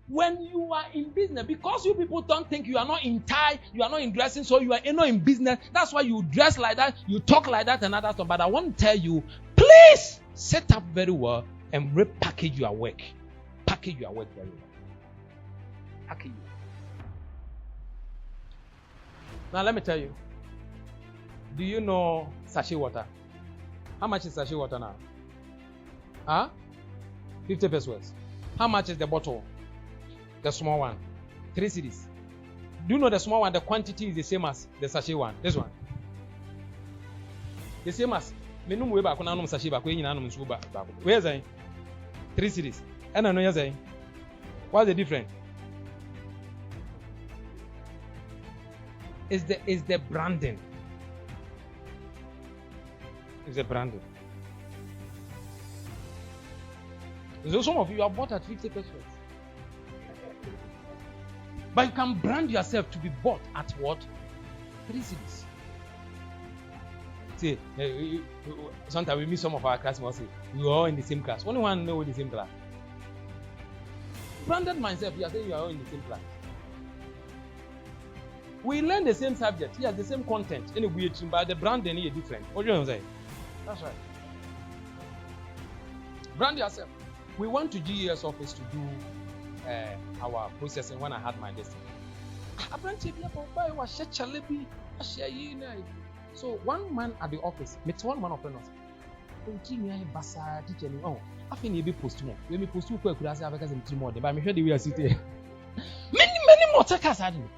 When you are in business, because you people don't think you are not in tie, you are not in dressing, so you are not in business. That's why you dress like that, you talk like that, and other stuff. But I want to tell you, please set up very well and repackage your work. Package your work very well. Package it. Now let me tell you. Do you know sachet water? How much is sachet water now? 50 pesos. How much is the bottle? The small one. 3 cedis. Do you know the small one? The quantity is the same as the sachet one. This one. The same as. Where's it? 3 cedis. And I know you're saying. What's the difference? Is the branding. It's the branding. So some of you are bought at 50 pesos. But you can brand yourself to be bought at what? 3 cedis. See, sometimes we meet some of our classmates. We are all in the same class. Only one know the same class. Branded myself, you are saying you are all in the same class. We learn the same subject, yes, the same content. Anyway, but the branding is different. What do you want to say? That's right. Brand yourself. We went to GES office to do our processing when I had my destiny. So one man at the office, meets one man of us. I think you post more. When we post, we could ask because I'm more. But I'm sure we are sitting. Many more takers are doing.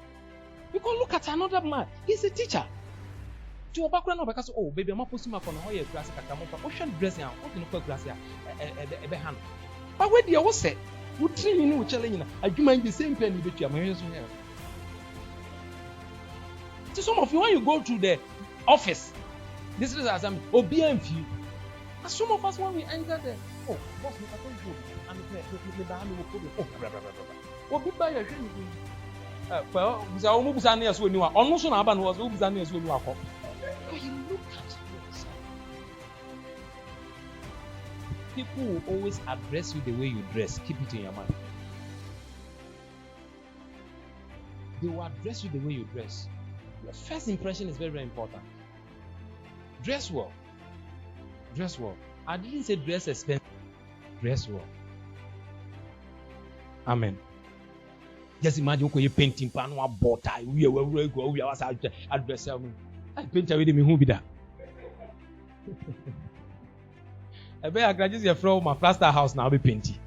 You can look at another man. He's a teacher. To a background because baby, I'm not posting my phone. How you class? What should dress now? What can you class here? But where do you say? We train you, challenge. I do mind the same penny between your marriage. So some of you, when you go to the office, this is as I'm BMF. As some of us when we enter there, boss, I don't go. I'm the buy your well, we are almost an year when you are almost an urban was almost an year when you are home. You look at yourself. People will always address you the way you dress. Keep it in your mind. They will address you the way you dress. Your first impression is very, very important. Dress well. Dress well. I didn't say dress expensive. Dress well. Amen. Just imagine you painting pan one butter. We are address me. I paint away me who be that. I bet I graduate from my plaster house now be painting.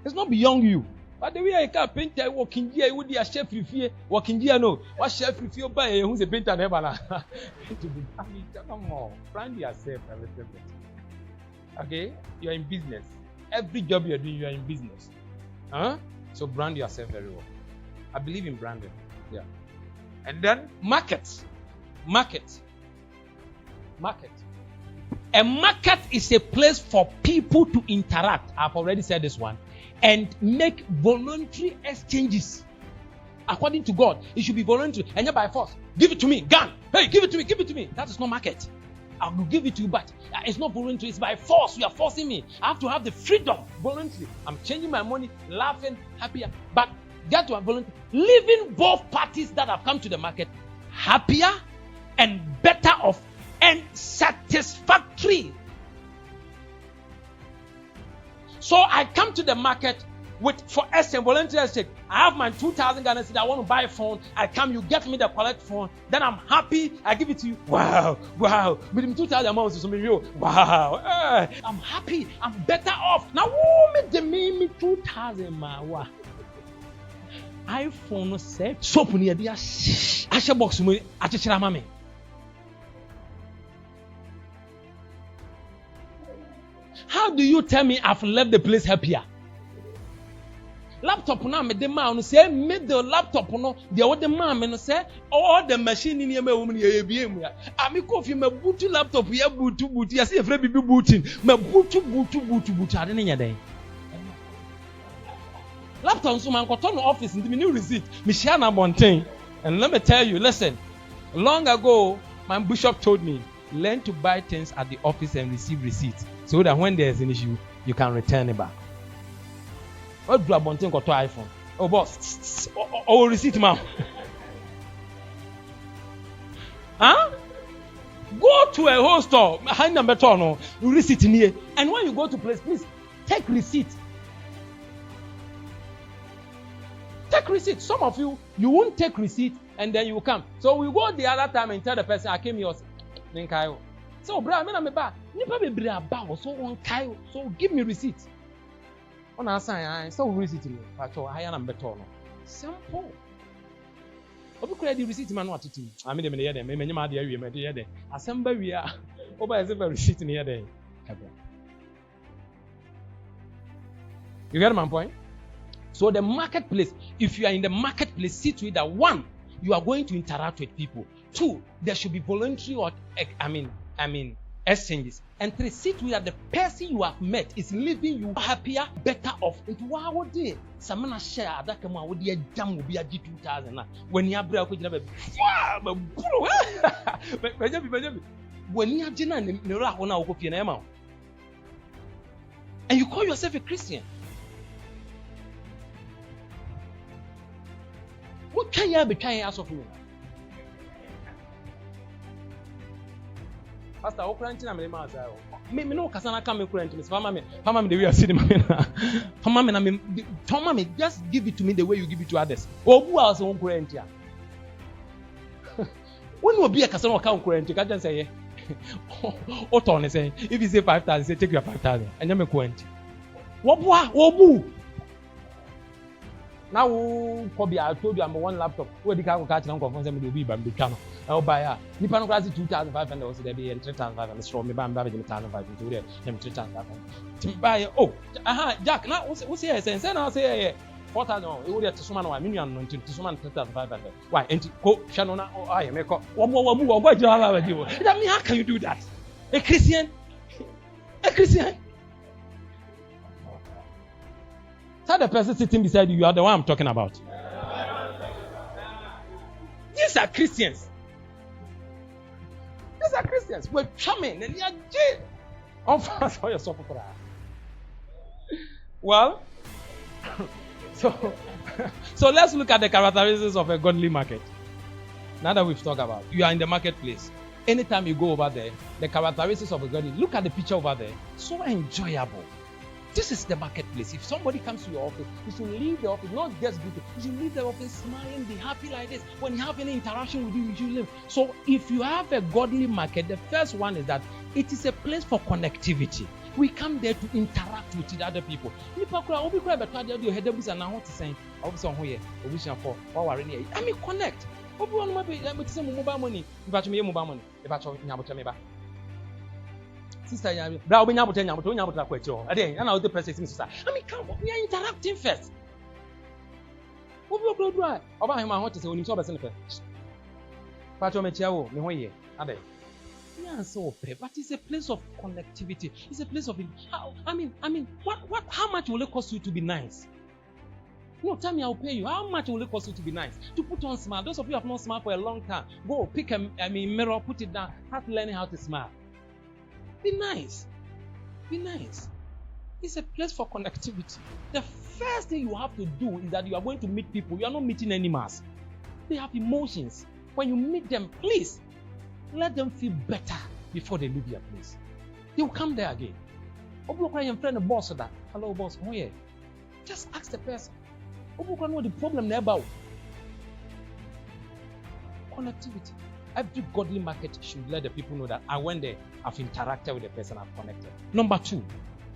It's not beyond you. But the way I can paint, I walking here, would be a chef fear, walking here, no. What chef fear by who's a painter never? Come on, brand yourself a little bit. Okay? You're in business. Every job you're doing, you're in business. So brand yourself very well. I believe in branding. Yeah. And then market. A market is a place for people to interact. I've already said this one. And make voluntary exchanges. According to God, it should be voluntary. And not by force. Give it to me. Gun. Hey, give it to me. That is not market. I will give it to you, but it's not voluntary. It's by force. You are forcing me. I have to have the freedom voluntary. I'm changing my money, laughing, happier. But get to a voluntary. Leaving both parties that have come to the market happier and better off and satisfactory. So I come to the market for essence, voluntary exchange. I have my 2,000 Ghana cedis. I want to buy a phone. I come, you get me the correct phone. Then I'm happy. I give it to you. Wow. With me 2,000 amounts is something real. Wow. I'm happy. I'm better off. Now, who made the me 2,000 ma? iPhone set. Soap near the Asha box me. Achira mami. How do you tell me I've left the place happier? Laptop now me the man say made the laptop no the other man me say all the machine in here me woman ye biem ya ami kofi me bootu laptop ya bootu ya say e free bibi booting me bootu ade ne nyaden laptop so man ko turn office into me new receipt me share na bonten. And let me tell you, listen, long ago my bishop told me learn to buy things at the office and receive receipts so that when there's an issue you can return it back. What do I want to go to iPhone? Oh, boss. Oh, receipt, ma'am. Huh? Go to a whole store, high number turn, receipt in here. And when you go to place, please take receipt. Take receipt. Some of you won't take receipt and then you will come. So we go the other time and tell the person, I came here. So, bro, so give me receipt. On our sign, so receipt me. Higher number turn. Simple. Obi kura di receipt man what to I mean them here them me nyama de awie me de here dem assemble we a oba is a receipt near there. You get my point? So the marketplace, if you are in the marketplace, see to it that one, you are going to interact with people. Two, there should be voluntary or exchanges. And three, see to it that the person you have met is leaving you happier, better off. Into what would they? Samana share that come out with the jam will be a G2000. When you have break, you never when you have dinner in the rock on our copy and you call yourself a Christian. What can you be trying as of you? Pastor, Okrenti na mlema zao. Me no kasana come Okrenti. Mama me the way I see the Mama me just give it to me the way you give it to others. Obu a so Okrenti. When you be a kasana account Okrenti, ka just say o turn say if you say 5,000, say take your 5,000. Anya me Okrenti. Obu. Now, Kobe, I told you I'm one laptop. Where the car catch and confirm me the Biba and the channel. I'll buy her. Nippon class 2,500 also there be 3,500 from me, Bam Babbage 1,500 to there, 3,500. To buy oh, Jack, now what's here? Say, I'll say 4,000. You would have to summon 1 million to summon 3,500. Why? And go Shanona or I make up one more move. What do you have to do? That mean, how can you do that? A Christian? Tell the person sitting beside you, you are the one I'm talking about. These are Christians. We're charming and they are jail. For yourself. Well, so let's look at the characteristics of a godly market. Now that we've talked about, you are in the marketplace. Anytime you go over there, the characteristics of a godly, look at the picture over there. So enjoyable. This is the marketplace. If somebody comes to your office, you should leave the office, not just greeting. You should leave the office smiling, be happy like this. When you have any interaction with you should live. So if you have a godly market, the first one is that it is a place for connectivity. We come there to interact with other people. I mean, connect. Sister, I mean, come on, we are interacting first. What will you do? About him, I want to say, when you saw the center. But it's a place of connectivity. It's a place of how much will it cost you to be nice? No, tell me, I'll pay you. How much will it cost you to be nice? To put on smile. Those of you who have not smiled for a long time, go pick a mirror, put it down, start learning how to smile. Be nice. It's a place for connectivity. The first thing you have to do is that you are going to meet people. You are not meeting animals. They have emotions. When you meet them, please let them feel better before they leave your place. They will come there again. Friend, boss, that hello, boss. Oh yeah. Just ask the person. Know the problem about connectivity. Every godly market should let the people know that I went there, I've interacted with the person, I've connected. Number two,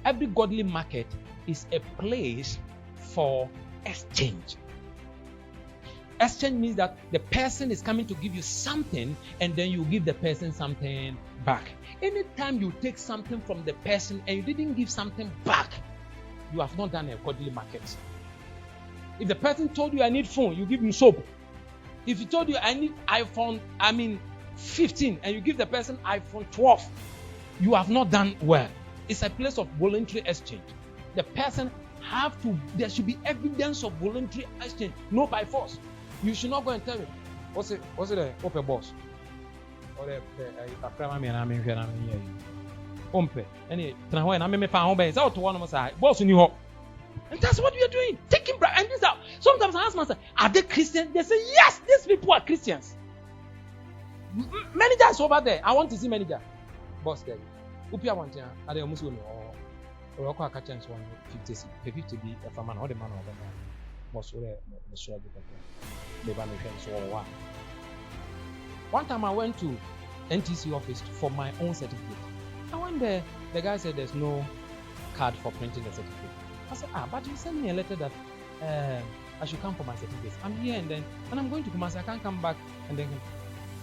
every godly market is a place for exchange. Exchange means that the person is coming to give you something and then you give the person something back. Anytime you take something from the person and you didn't give something back, you have not done a godly market. If the person told you I need phone, you give him soap. If he told you I need iPhone 15 and you give the person iPhone 12, you have not done well. It's a place of voluntary exchange. The person there should be evidence of voluntary exchange, not by force. You should not go and tell me, what's it open boss? Or the boss And that's what we are doing. Taking bribe. And these are, sometimes I ask myself, are they Christians? They say, yes, these people are Christians. Manager is over there. I want to see manager. Boss there. Upia want to, are they almost going or a chance 50 be a man or the man or the man. Boss, the struggle. One time I went to NTC office for my own certificate. I went there. The guy said there's no card for printing the certificate. I said, but you sent me a letter that I should come for my certificate. I'm here and I'm going to Kumasi. I can't come back and then.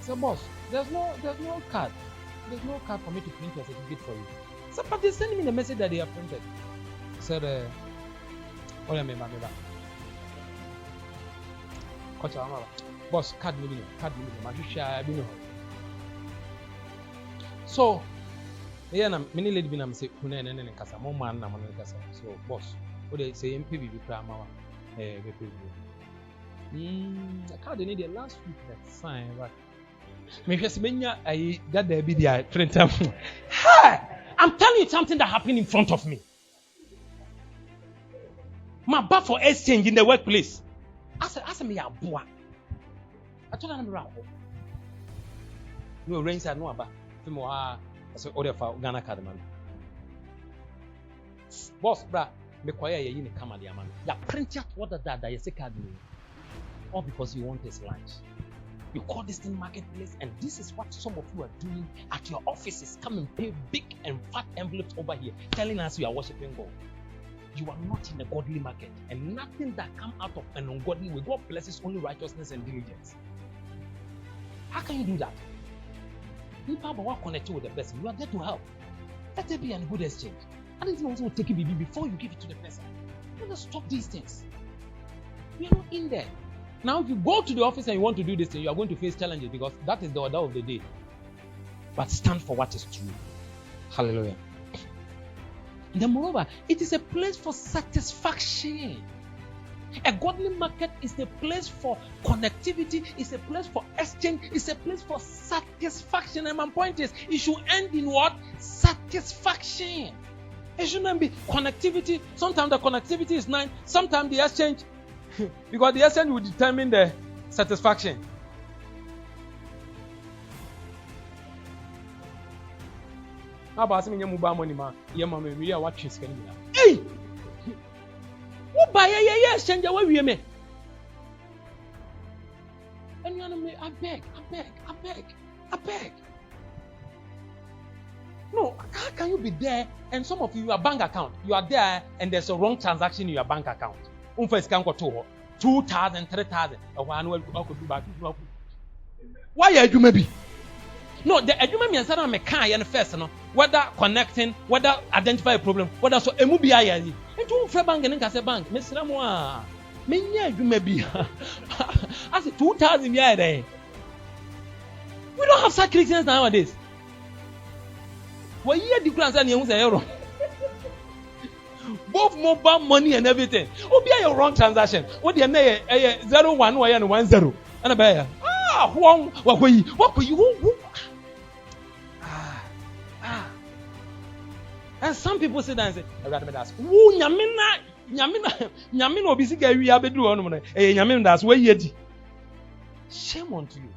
I said, boss, there's no card. There's no card for me to print your certificate for you. I said, but they sent me the message that they have printed. I said, oh yeah, boss, card me, so yeah, many lady been say Kuna and Casa, more man, Casa. So, boss, what they say MPV Prama, the card they need last week that sign, but maybe I got the video print. I'm telling you something that happened in front of me. My bar for exchange in the workplace. I said, me a boy. I told him around. No rains are no about. I said, order for Ghana card man. Boss, bra, me quiet ye in the camera, man. Ya print out what that you say card me. All because you want this lunch. You call this thing marketplace, and this is what some of you are doing at your offices. Come and pay big and fat envelopes over here, telling us you are worshiping God. You are not in a godly market, and nothing that comes out of an ungodly way. God blesses only righteousness and diligence. How can you do that? People are connected with the person. You are there to help. Let there be a good exchange. I didn't also take it before you give it to the person. You want to stop these things. We are not in there. Now, if you go to the office and you want to do this thing, you are going to face challenges because that is the order of the day. But stand for what is true. Hallelujah. Then moreover, it is a place for satisfaction. A godly market is a place for connectivity, it's a place for exchange, it's a place for satisfaction. And my point is, it should end in what? Satisfaction. It shouldn't be connectivity. Sometimes the connectivity is nice, sometimes the exchange, because the exchange will determine the satisfaction. How about some mobile money, man? Yeah, man, we are watching. Hey! What buy a exchange away with me? And you know, I beg. No, how can you be there and some of you, your bank account, you are there and there's a wrong transaction in your bank account? First can go to 2,000, 3,000. Why are you maybe? No, the argument means that I'm a car and first, no, whether connecting, whether identify a problem, whether so a movie I and two fair bank and a bank, Mr. Ramoa. Many you may be. I said 2,000 years there. We don't have such Christians nowadays. Well, you had the class and you say, both mobile money and everything. Oh, be a wrong transaction. What the name 01 and 10 and a bear. What were you? And some people sit down and say, I rather ask, who Yamina obisi ga wi abedu onu na Yamin that's where yedi. Shame unto you.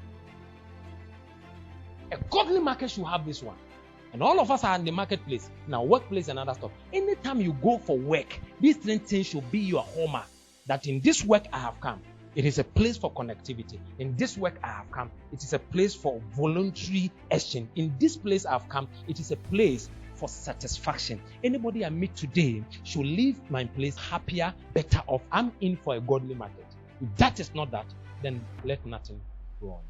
A godly market should have this one. And all of us are in the marketplace, now workplace and other stuff. Anytime you go for work, these three things should be your hallmark. That in this work I have come. It is a place for connectivity. In this work I have come. It is a place for voluntary exchange. In this place I have come. It is a place for satisfaction. Anybody I meet today should leave my place happier, better off. I'm in for a godly market. If that is not that, then let nothing go on.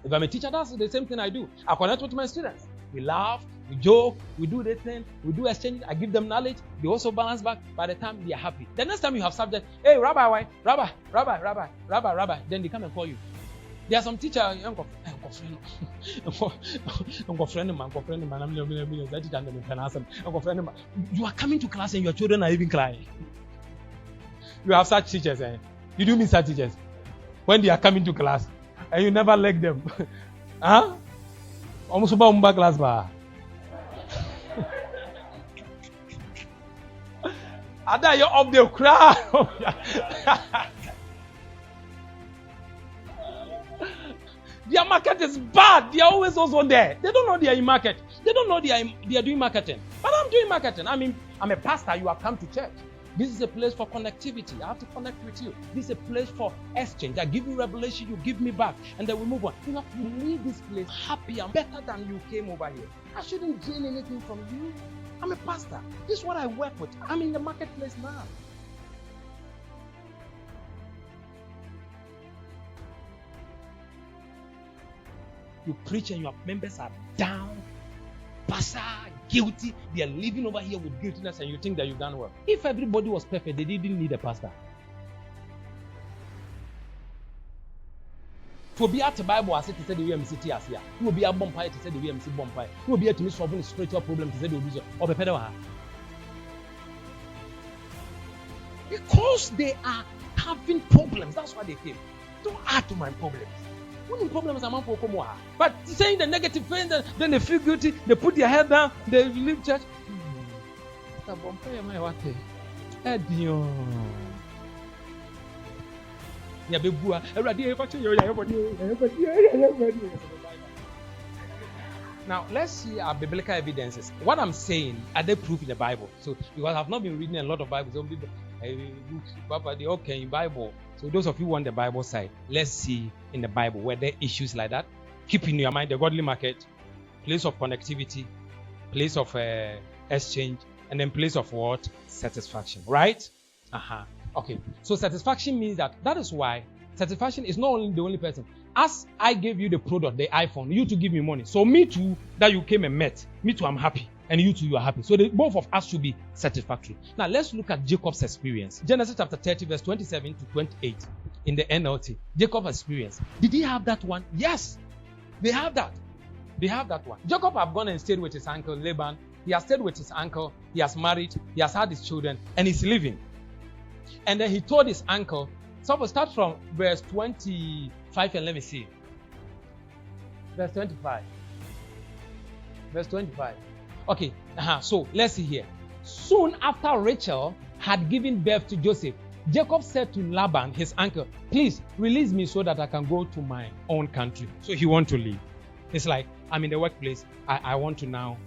If I'm a teacher, that's the same thing I do. I connect with my students. We laugh, we joke, we do this thing, we do exchange. I give them knowledge. They also balance back. By the time they are happy. The next time you have subject, hey, Rabbi, then they come and call you. There are some teachers, you are coming to class and your children are even crying. You have such teachers, eh? You do mean such teachers when they are coming to class and you never like them. Huh? Almost about class bar. Ada, you're of the crowd. Their market is bad. They are always also there. They don't know they are in market. They don't know they are doing marketing. But I'm doing marketing. I mean, I'm a pastor. You have come to church. This is a place for connectivity. I have to connect with you. This is a place for exchange. I give you revelation, you give me back, and then we move on. You have to leave this place happy and better than you came over here. I shouldn't gain anything from you. I'm a pastor. This is what I work with. I'm in the marketplace now. You preach and your members are down, pastor, guilty. They are living over here with guiltiness, and you think that you've done well. If everybody was perfect, they didn't need a pastor. To be at the Bible, as it said the UMC as here. You will be a bumpire to say the UMC bumpire. You will be able to solve a spiritual problem to say the user or the pedal. Because they are having problems, that's why they came. Don't add to my problems. What problems am I for come? But saying the negative thing, then they feel guilty, they put their head down, they leave church. Now, let's see our biblical evidences. What I'm saying, are they proof in the Bible? So, because I've not been reading a lot of Bibles, they okay in Bible. So, those of you who want the Bible side, let's see in the Bible where there are issues like that. Keep in your mind the godly market, place of connectivity, place of exchange, and then place of what? Satisfaction. Right? Okay. So, satisfaction means that is why satisfaction is not only the only person. As I gave you the product, the iPhone, you to give me money. So me too, that you came and met. Me too, I'm happy. And you too, you are happy. So both of us should be satisfactory. Now let's look at Jacob's experience. Genesis chapter 30, verse 27 to 28 in the NLT. Jacob's experience. Did he have that one? Yes. They have that. They have that one. Jacob have gone and stayed with his uncle Laban. He has stayed with his uncle. He has married. He has had his children. And he's living. And then he told his uncle, so we'll start from verse 25 and let me see. Verse 25. Verse 25. Okay, so let's see here. Soon after Rachel had given birth to Joseph, Jacob said to Laban, his uncle, please release me so that I can go to my own country. So he wants to leave. It's like, I'm in the workplace. I want to now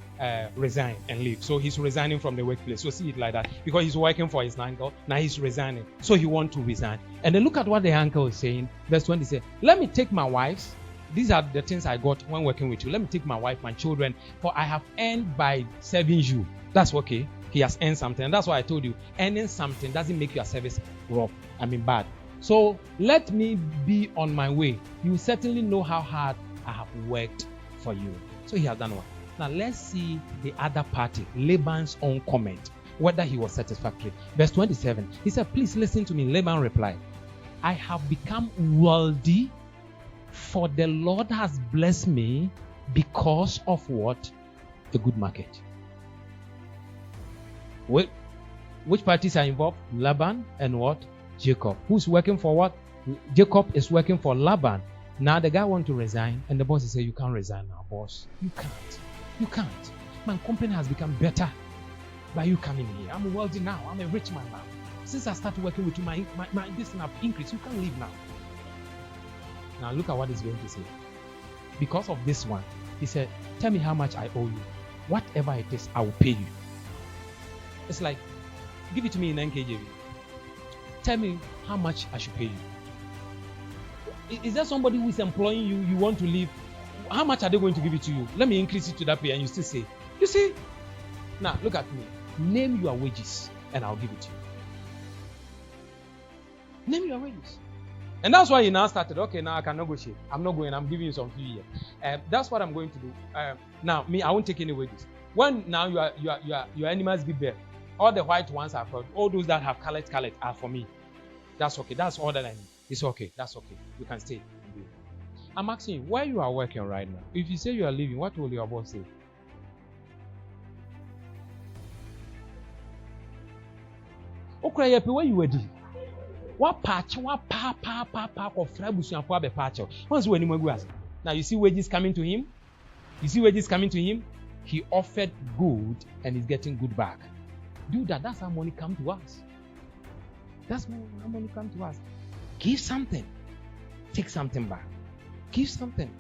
resign and leave. So he's resigning from the workplace. So see it like that. Because he's working for his uncle. Now he's resigning. So he wants to resign. And then look at what the uncle is saying. Verse 20 says, let me take my wives. These are the things I got when working with you. Let me take my wife, my children, for I have earned by serving you. That's okay. He has earned something. And that's why I told you, earning something doesn't make your service rough. Bad. So let me be on my way. You certainly know how hard I have worked for you. So he has done one. Now let's see the other party, Laban's own comment, whether he was satisfactory. Verse 27, he said, please listen to me. Laban replied, I have become wealthy, for the Lord has blessed me because of what? A good market. Which parties are involved? Laban and what? Jacob. Who's working for what? Jacob is working for Laban. Now the guy wants to resign, and the boss is saying, you can't resign now, boss. You can't. You can't. My company has become better by you coming here. I'm wealthy now. I'm a rich man now. Since I started working with you, my this thing have increased. You can't leave now. Now look at what he's going to say. Because of this one, he said, tell me how much I owe you. Whatever it is, I will pay you. It's like, give it to me in NKJV. Tell me how much I should pay you. Is there somebody who is employing you, you want to leave? How much are they going to give it to you? Let me increase it to that pay, and you still say, you see? Now, look at me. Name your wages, and I'll give it to you. Name your wages. And that's why he now started, okay, now I can negotiate. I'm not going, I'm giving you some few years. That's what I'm going to do. Now, me, I won't take any wages. When now your animals give birth, all the white ones are for, all those that have colored are for me. That's okay. That's all that I need. It's okay. That's okay. You can stay. I'm asking you, where you are working right now? If you say you are leaving, what will your boss say? Okay, where you were doing? What patch? What pa of Frabusian for the patch? Once when you go now, you see wages coming to him. You see wages coming to him. He offered good and he's getting good back. Do that. That's how money come to us. That's how money come to us. Give something, take something back. Give something,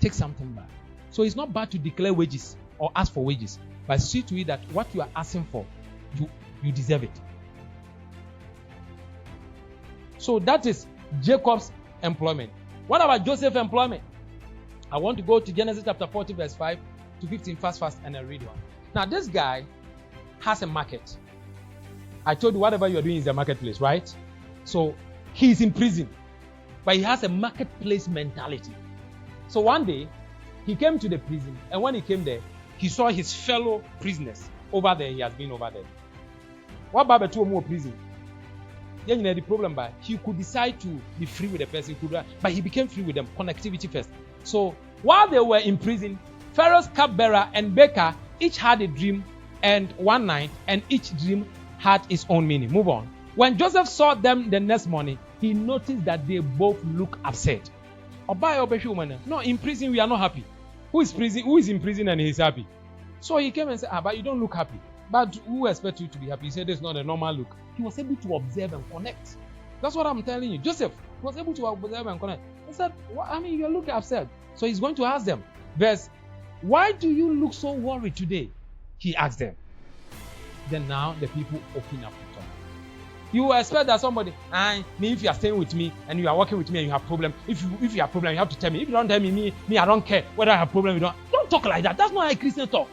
take something back. So it's not bad to declare wages or ask for wages, but see to it that what you are asking for, you deserve it. So that is Jacob's employment. What about Joseph's employment? I want to go to Genesis chapter 40, verse 5 to 15, fast, and I read one. Now, this guy has a market. I told you whatever you are doing is a marketplace, right? So he's in prison, but he has a marketplace mentality. So one day, he came to the prison, and when he came there, he saw his fellow prisoners over there. He has been over there. What about two more prison? Then the problem, but he could decide to be free with the person, but he became free with them. Connectivity first. So while they were in prison, Pharaoh's cupbearer and baker each had a dream and one night, and each dream had its own meaning. Move on. When Joseph saw them the next morning, he noticed that they both look upset. No, in prison we are not happy. Who is in prison and he's happy? So he came and said, but you don't look happy. But who expects you to be happy? He said, this is not a normal look. He was able to observe and connect. That's what I'm telling you. Joseph was able to observe and connect. He said, you're looking upset. So he's going to ask them. Verse, why do you look so worried today? He asked them. Then now the people open up to talk. You expect that somebody, if you are staying with me and you are working with me and you have problem, if you have problem, you have to tell me. If you don't tell me, I don't care whether I have problem, you don't talk like that. That's not how a Christian talk.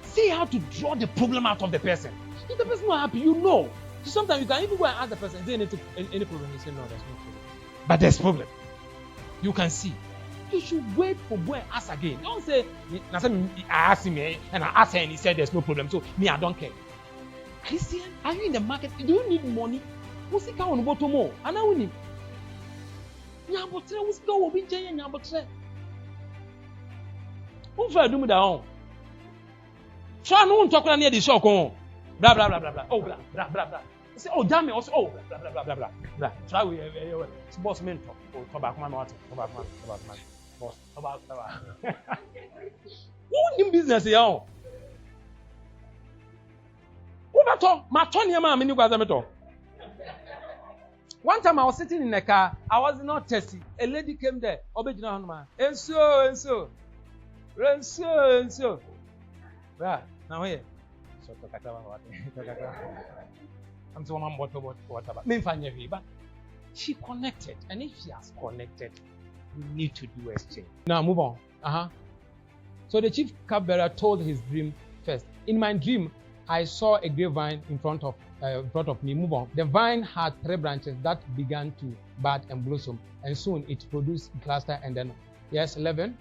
See how to draw the problem out of the person. If the person is not happy, you know. So sometimes you can even go and ask the person, is there any problem? They say, no, there's no problem. But there's problem. You can see. You should wait for go and ask again. Don't say, I asked him and I asked her and he said there's no problem. So me, I don't care. Christian, are you in the market? Do you need money? What's the car on bottom more? And I win him. Nyabotre, what's go be Jay and Nyabotre? Who for do me down? So no one talking near the shock on. Blah blah blah blah blah. Oh blah blah blah blah. Say, oh damn it, also oh blah blah blah blah blah blah. Try we boss mentor. Oh tobacco man water. Tobacco man. Boss tobacco. Who in business here? One time I was sitting in a car, I was not thirsty. A lady came there. And so. Right, now here. I'm so one bottle whatever. But she connected. And if she has connected, we need to do exchange. Now move on. So the chief cupbearer told his dream first. In my dream, I saw a grapevine in front of me. Move on. The vine had 3 branches that began to bud and blossom, and soon it produced a cluster. And then, 11.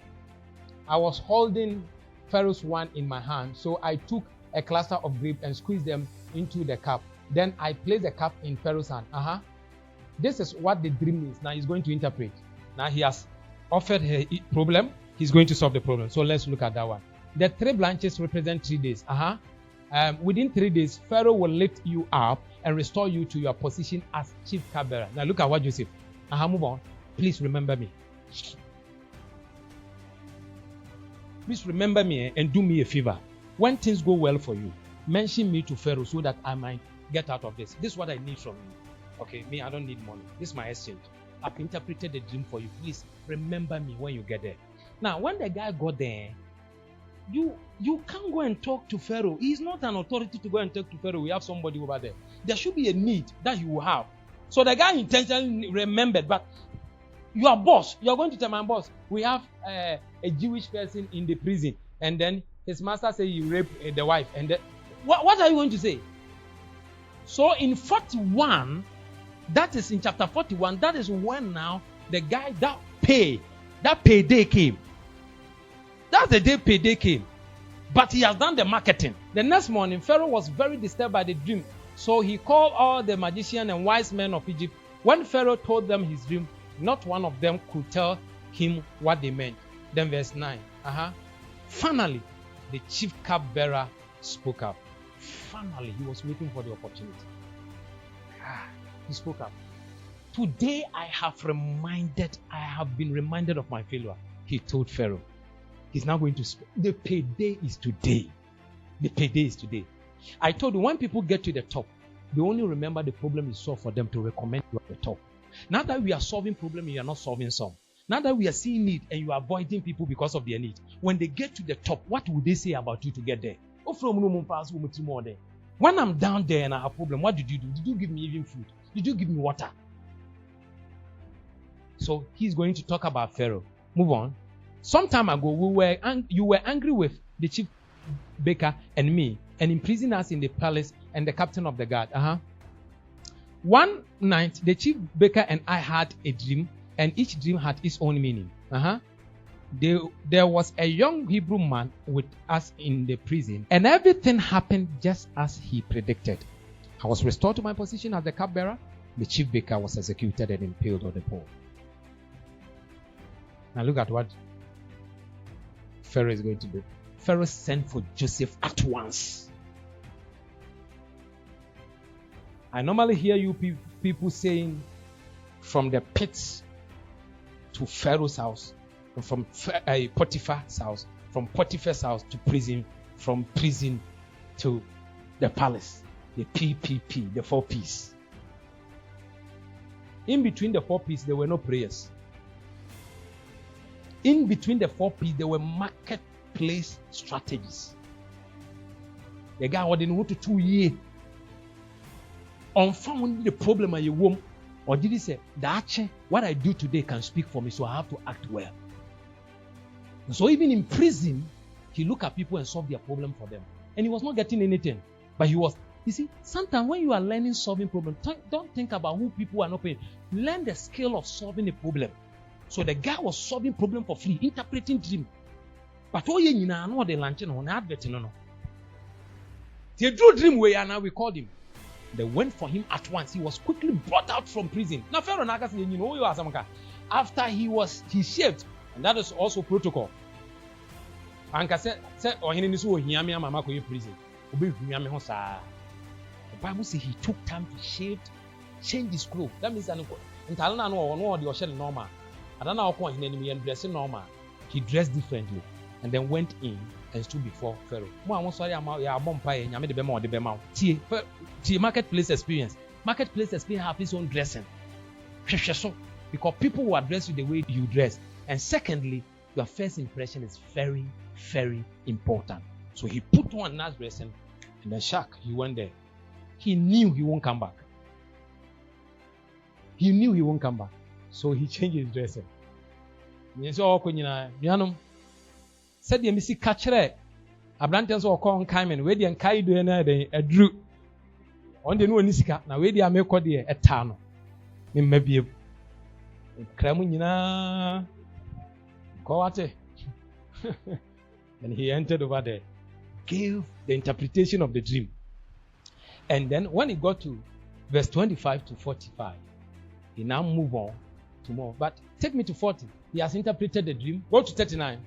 I was holding Pharaoh's wine in my hand, so I took a cluster of grapes and squeezed them into the cup. Then I placed the cup in Pharaoh's hand. This is what the dream means. Now he's going to interpret. Now he has offered a problem. He's going to solve the problem. So let's look at that one. The 3 branches represent 3 days. Within 3 days, Pharaoh will lift you up and restore you to your position as chief cupbearer. Now look at what Joseph. Move on. Please remember me. Please remember me and do me a favor. When things go well for you, mention me to Pharaoh so that I might get out of this. This is what I need from you. Okay, me, I don't need money. This is my exchange. I've interpreted the dream for you. Please remember me when you get there. Now, when the guy got there, you can't go and talk to Pharaoh. He's not an authority to go and talk to Pharaoh. We have somebody over there. There should be a need that you will have. So the guy intentionally remembered, but your boss, you're going to tell my boss, we have a Jewish person in the prison, and then his master says you raped the wife. And what are you going to say? So in 41, that is in chapter 41, that is when now the guy that payday came. That's the day payday came. But he has done the marketing. The next morning, Pharaoh was very disturbed by the dream. So he called all the magicians and wise men of Egypt. When Pharaoh told them his dream, not one of them could tell him what they meant. Then verse 9. Finally, the chief cupbearer spoke up. Finally, he was waiting for the opportunity. He spoke up. Today I have been reminded of my failure. He told Pharaoh. He's now going to speak. The payday is today. The payday is today. I told you, when people get to the top, they only remember the problem is solved for them to recommend you at the top. Now that we are solving problem and you are not solving some. Now that we are seeing need and you are avoiding people because of their need. When they get to the top, what will they say about you to get there? When I'm down there and I have a problem, what did you do? Did you give me even food? Did you give me water? So he's going to talk about Pharaoh. Move on. Some time ago, you were angry with the chief baker and me and imprisoned us in the palace and the captain of the guard. One night, the chief baker and I had a dream, and each dream had its own meaning. There was a young Hebrew man with us in the prison, and everything happened just as he predicted. I was restored to my position as the cupbearer. The chief baker was executed and impaled on the pole. Now look at what Pharaoh is going to do. Pharaoh sent for Joseph at once. I normally hear you people saying from the pits to Pharaoh's house, from Potiphar's house, from Potiphar's house to prison, from prison to the palace. The PPP, the 4 P's. In between the 4 P's, there were no prayers. In between the 4 P's, there were marketplace strategies. The guy didn't want to 2 years. Unfound the problem at your womb. Or did he say, what I do today can speak for me, so I have to act well. So even in prison, he looked at people and solved their problem for them. And he was not getting anything. But he was, you see, sometimes when you are learning solving problems, don't think about who people are not paying. Learn the skill of solving a problem. So the guy was solving problem for free, interpreting dream. But you know the lunch on advert no. He drew dream way and now we called him. They went for him at once. He was quickly brought out from prison. Now Pharaoh Naga said, you know you are some guy. After he shaved, and that is also protocol. And said, oh, he didn't hear me, mama go in prison. The Bible says he took time to shave, change his clothes. That means that normal. I don't know how he enemy and dressing normal. He dressed differently and then went in and stood before Pharaoh. Marketplace experience. Marketplace experience have its own dressing. Because people will address you the way you dress. And secondly, your first impression is very, very important. So he put on nice dressing and then he went there. He knew he won't come back. He knew he won't come back. So he changed his dressing. Said the Missy Catcher, Abrantes or Con Cayman, where the Ankai do a drew. On the new Nisika, now where the America dear a town. Maybe a Cramunina. Coate. And he entered over there, gave the interpretation of the dream. And then when he got to verse 25 to 45, he now moved on to more. But take me to 40. He has interpreted the dream. Go to 39.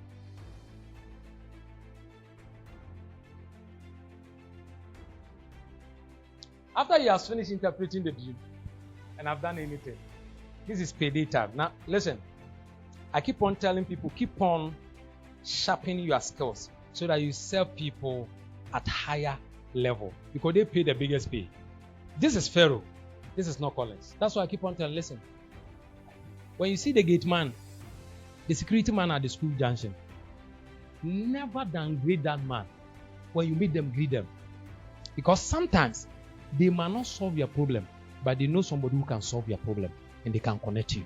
After he has finished interpreting the dream, and I've done anything, this is payday time. Now, listen. I keep on telling people, keep on sharpening your skills so that you serve people at higher level because they pay the biggest pay. This is Pharaoh. This is not Collins. That's why I keep on telling, listen. When you see the gate man, the security man at the school junction, never downgrade that man. When you meet them, greet them. Because sometimes they might not solve your problem, but they know somebody who can solve your problem and they can connect you.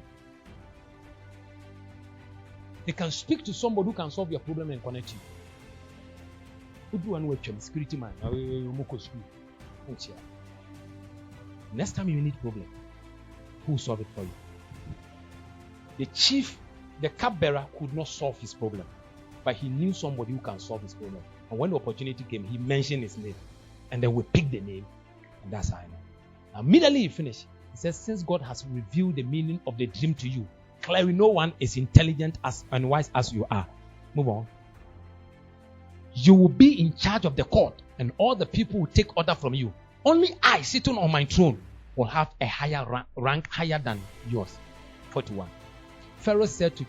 They can speak to somebody who can solve your problem and connect you. Who do one with security man? Next time you need problem, who will solve it for you? The cupbearer could not solve his problem, but he knew somebody who can solve his problem. And when the opportunity came, he mentioned his name, and then we picked the name, and that's how I know. Immediately he finished. He says, since God has revealed the meaning of the dream to you, clearly no one is intelligent and wise as you are. Move on. You will be in charge of the court, and all the people will take order from you. Only I, sitting on my throne, will have a higher rank higher than yours. 41. Pharaoh said to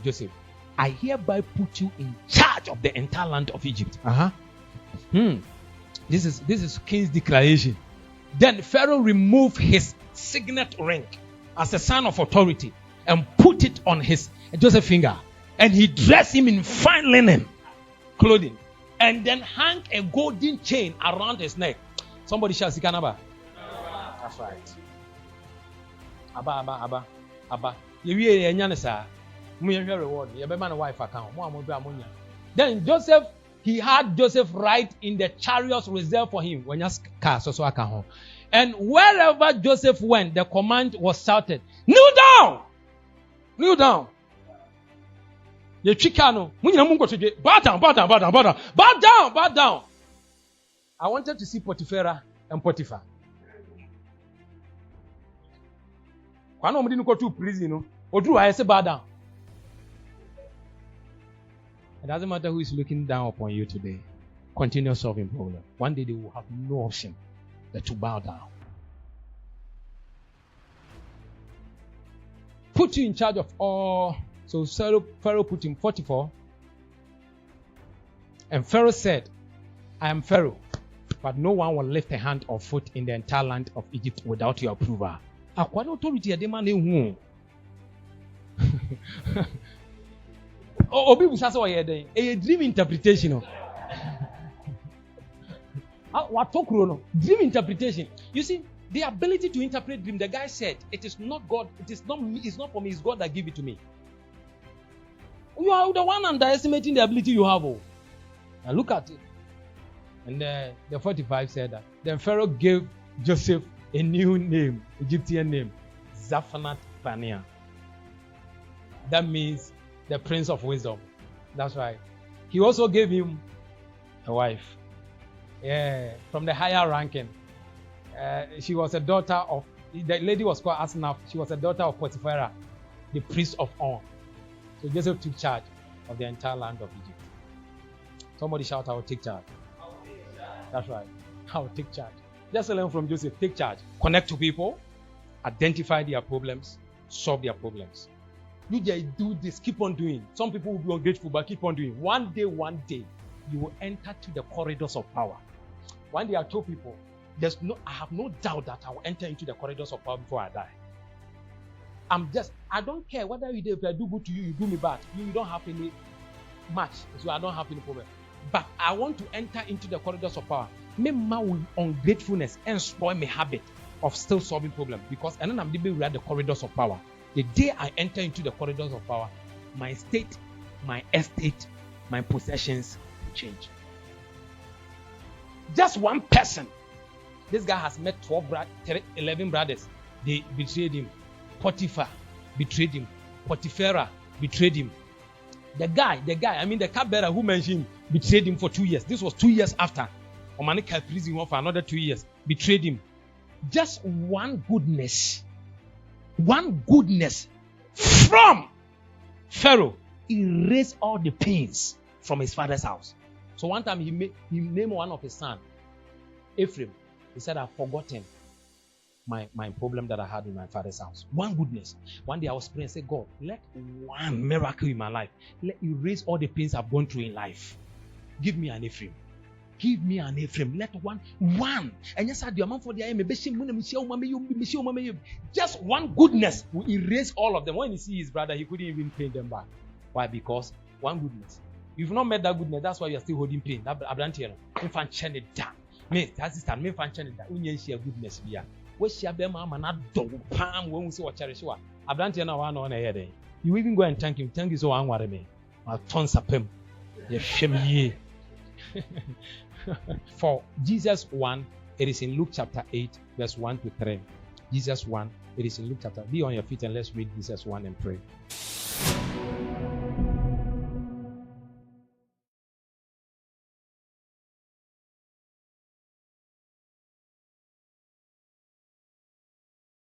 Joseph, I hereby put you in charge of the entire land of Egypt. This is King's declaration. Then Pharaoh removed his signet ring as a sign of authority and put it on his Joseph's finger. And he dressed him in fine linen clothing and then hung a golden chain around his neck. Somebody shall see Kanaba. That's right. Abba. Then he had Joseph ride in the chariots reserved for him. And wherever Joseph went, the command was shouted, kneel down! Kneel down! Bow down! I wanted to see Potiphar and Potiphar. Bow down. It doesn't matter who is looking down upon you today. Continue solving problems. One day they will have no option but to bow down. Put you in charge of all. So Pharaoh put him 44. And Pharaoh said, I am Pharaoh, but no one will lift a hand or foot in the entire land of Egypt without your approval. Obi busa so ye den a dream interpretation. Dream interpretation. You see, the ability to interpret dream. The guy said, "It is not God. It is not me. It's not for me. It's God that gave it to me." You are the one underestimating the ability you have. Oh. Now look at it. And the 45 said that. Then Pharaoh gave Joseph a new name, Egyptian name, Zaphenath-Paneah. That means the Prince of Wisdom. That's right. He also gave him a wife. Yeah, from the higher ranking. She was a daughter of, the lady was called Asenath. She was a daughter of Potiphar, the priest of On. So Joseph took charge of the entire land of Egypt. Somebody shout, I will take charge. That's right. I will take charge. Just learn from Joseph. Take charge. Connect to people. Identify their problems. Solve their problems. You just do this. Keep on doing. Some people will be ungrateful, but keep on doing. One day, you will enter to the corridors of power. One day I told people, I have no doubt that I will enter into the corridors of power before I die. I don't care whether if I do good to you, you do me bad. You don't have any match, so I don't have any problem. But I want to enter into the corridors of power. Me with ungratefulness and spoil my habit of still solving problems, because and then I'm dealing with the corridors of power. The day I enter into the corridors of power, my state, my estate, my possessions change. Just one person. This guy has met 11 brothers. They betrayed him. Potiphar betrayed him. Potiphar betrayed him. The guy, the cupbearer who mentioned him, betrayed him for 2 years. This was 2 years after. Omanika prison for another 2 years. Betrayed him. Just one goodness from Pharaoh erased all the pains from his father's house. So one time he named one of his sons, Ephraim. He said, I've forgotten my problem that I had in my father's house. One goodness. One day I was praying and said, God, let one miracle in my life. Let erase all the pains I've gone through in life. Give me an Ephraim. Give me an Ephraim. Let one. And yes, just one goodness will erase all of them. When you see his brother, he couldn't even pay them back. Why? Because one goodness. You've not met that goodness. That's why you are still holding pain. That infant channel down. Me, that's the me infant channel down. When you share goodness, we are. We share them. I'm not dog palm when we see what cherish. Abrantia now one on a head. You even go and thank him. Thank you so much, me. My tons of him. You shame ye. For Jesus 1, it is in Luke chapter 8, verse 1 to 3. Jesus 1, it is in Luke chapter. Be on your feet and let's read Jesus 1 and pray.